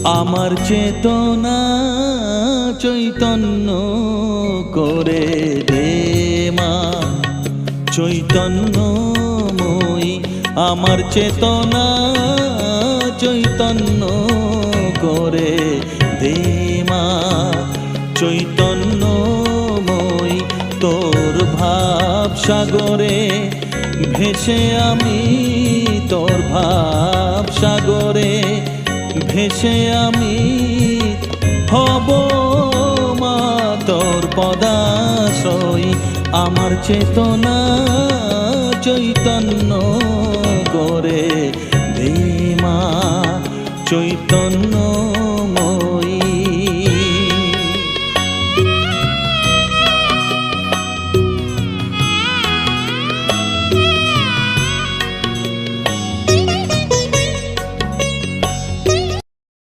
আমার চেতনা চৈতন্য করে দে মা, চৈতন্যময়ী আমার চেতনা চৈতন্য করে দে মা, চৈতন্যময়ী তোর ভাব সাগরে ভেসে আমি, তোর ভাব সাগরে ভেসে আমি হব মা তোর পদাশ্রয়ী। আমার চেতনা চৈতন্য করে দে মা, চৈতন্য